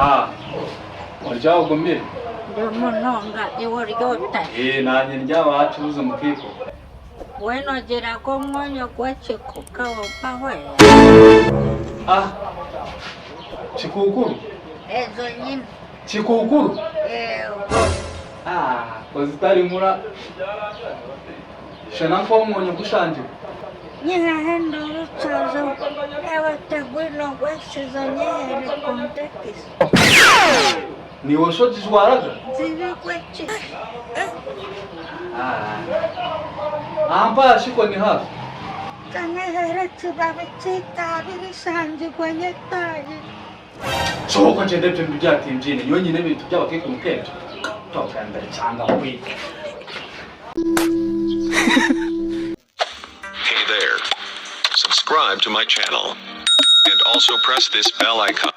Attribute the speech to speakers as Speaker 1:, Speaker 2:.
Speaker 1: Ah, urya ugumye?
Speaker 2: Ndomunonga iworyota.
Speaker 1: Nanye ndya wacuruza mukiko.
Speaker 2: Bueno gira ko mwonyo gwachikuka wopahwe.
Speaker 1: Ah. Chikukuru?
Speaker 2: Ezo nyine.
Speaker 1: Chikukuru?
Speaker 2: Ah,
Speaker 1: kozitari mura. Shana ko mwonyo gushanje.
Speaker 2: Nyina hendo ruchazo. Ewa tegwino gweshizo nyehere kontekis.
Speaker 1: Ni wosho jishwaraga?
Speaker 2: Ziri gwechi.
Speaker 1: Ampa shiko ni hafi.
Speaker 2: Kanyehere chibabitita bishanje kwenye tayi.
Speaker 1: Choko nje byo byati mjini. Yonyine bintu by'abakeke mukeje. Toka ndari cyanga kwi.
Speaker 3: Hey there. Subscribe to my channel. And also press this bell icon.